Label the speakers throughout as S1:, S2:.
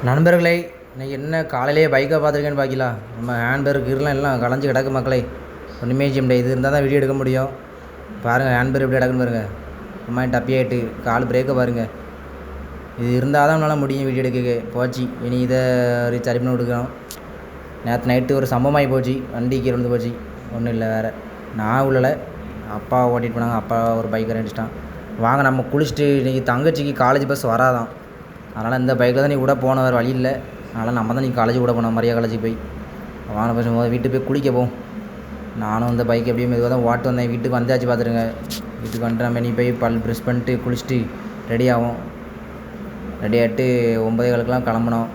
S1: நண்பர்களே, இன்னைக்கு என்ன காலையிலேயே பைக்கை பார்த்துருக்கேன்னு பார்க்கலா. நம்ம ஹேண்ட்பேக் கீரெலாம் எல்லாம் கலைஞ்சு கிடக்கு மக்களே. ஒன்றுமே செய்ய முடியாது. இது இருந்தால் தான் வீடியோ எடுக்க முடியும். பாருங்கள் ஹேண்ட்பேக் எப்படி கிடக்குன்னு பாருங்கள். அம்மா டப்பி ஆகிட்டு கால் பிரேக்கை பாருங்கள். இது இருந்தால் தான் நம்மளால் முடியும் வீடியோ எடுக்க. போச்சு, இனி இதை சரி பண்ணி கொடுக்கணும். நேற்று நைட்டு ஒரு சம்பவமாகி போச்சு. வண்டி கீழே விழுந்து போச்சு. ஒன்றும் இல்லை வேறு. நான் உள்ளலை, அப்பா ஓட்டிகிட்டு போனாங்க. அப்பா ஒரு பைக்கை ரெண்டுச்சிட்டான். வாங்க நம்ம குளிச்சுட்டு இன்றைக்கி தங்கச்சிக்கு காலேஜ் பஸ் வராதான். அதனால் இந்த பைக்கில் தான் நீ கூட போன வேறு வழி இல்லை. அதனால் நம்ம தான் நீ காலேஜ் கூட போனோம். மரியா காலேஜுக்கு போய் வாங்க பசங்க போது வீட்டுக்கு போய் குளிக்க போவோம். நானும் இந்த பைக் எப்படியும் மெதுவாக தான் ஓட்டு வந்தேன். வீட்டுக்கு வந்தாச்சு பார்த்துருங்க. வீட்டுக்கு வந்துட்டு நம்ம நீ போய் ப்ரெஷ் பண்ணிட்டு குளிச்சுட்டு ரெடி ஆகும். ரெடி ஆகிட்டு 9:15 கிளம்பணும்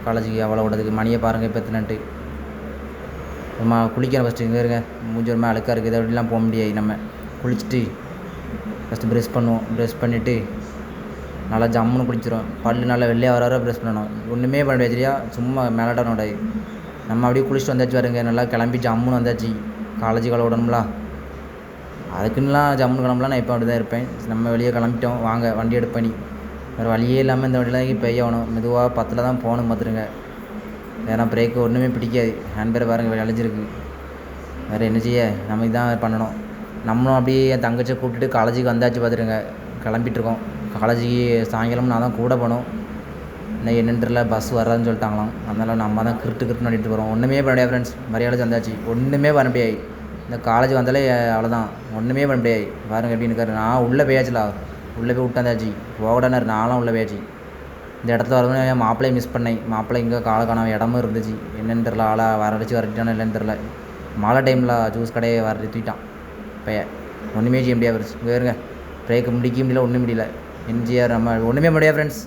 S1: காலேஜுக்கு. அவ்வளோ விடதுக்கு மணியை பாருங்கள் இப்போ எத்தனைன்ட்டு. நம்ம குளிக்கணும் ஃபஸ்ட்டு. இங்கே இருங்க, மூஞ்சி ஒரு அழுக்காக இருக்குது. இதை அப்படிலாம் போக முடியாது. நம்ம குளிச்சுட்டு ஃபஸ்ட்டு ப்ரெஷ் பண்ணுவோம். ப்ரெஷ் பண்ணிவிட்டு நல்லா ஜம்முன்னு குளிச்சிடும். பல்லு நல்லா வெள்ளையாக வர ப்ரெஷ் பண்ணணும். ஒன்றுமே பண்ண முடியாது சரியா, சும்மா மேலாட்டம் விடாது. நம்ம அப்படியே குளிச்சுட்டு வந்தாச்சு பாருங்க. நல்லா கிளம்பி ஜம்முன்னு வந்தாச்சு. காலேஜ் காலை விடணும்ல, அதுக்குன்னுலாம் ஜம்முன்னு கிளம்பலாம். நான் இப்போ அப்படி தான் இருப்பேன். நம்ம வெளியே கிளம்பிட்டோம். வாங்க வண்டி எடுப்பேன். நீ வேறு வழியே இல்லாமல் இந்த வண்டியில் பெய்யணும். மெதுவாக 10 தான் போகணும் பார்த்துருங்க. ஏன்னா பிரேக்கு ஒன்றுமே பிடிக்காது. ஹேண்ட்பேக் பாருங்கள் அழிஞ்சிருக்கு. வேறு என்ன செய்ய, நம்ம இதான் பண்ணணும். நம்மளும் அப்படியே என் தங்கச்சியை கூப்பிட்டுட்டு காலேஜுக்கு வந்தாச்சு பார்த்துருங்க. கிளம்பிட்டுருக்கோம் காலேஜுக்கு. சாயங்காலம் நான் தான் கூட போனோம். இன்னும் என்னென்னு தெரியல, பஸ் வராதுன்னு சொல்லிட்டாங்களாம். அதனால் நம்ம தான் கிருட்டு பண்ணிட்டு போகிறோம். ஒன்றுமே பண்ண முடியாது ஃப்ரெண்ட்ஸ். மரியாதை வந்தாச்சு. ஒன்றுமே பண்ண முடியாது. இந்த காலேஜ் வந்தாலே அவ்வளோதான். ஒன்றுமே பண்ண முடியாது. பாருங்க எப்படின்னு இருக்காரு. நான் உள்ளே போயாச்சுலா. உள்ளே போய் விட்டாந்தாச்சு. போகடானார். நானும் உள்ளே போயாச்சு. இந்த இடத்துல வரதுன்னு என் மாப்பிள்ளையை மிஸ் பண்ணேன். மாப்பிள்ளை இங்கே காலை காணாமல் இடமும் இருந்துச்சு. என்னென்னு தெரில, ஆளை வரட்டானோ இல்லைன்னு தெரில. மழை டைமில் ஜூஸ் கடையை தூக்கிட்டான் பைய. ஒன்றுமே செய்ய முடியாது ஃப்ரெண்ட்ஸ். வேறுங்க பிரேக்கு முடிக்க முடியல, ஒன்றும் முடியல. எம்ஜிஆர் நம்ம ஒன்றுமே முடியாது ஃப்ரெண்ட்ஸ்.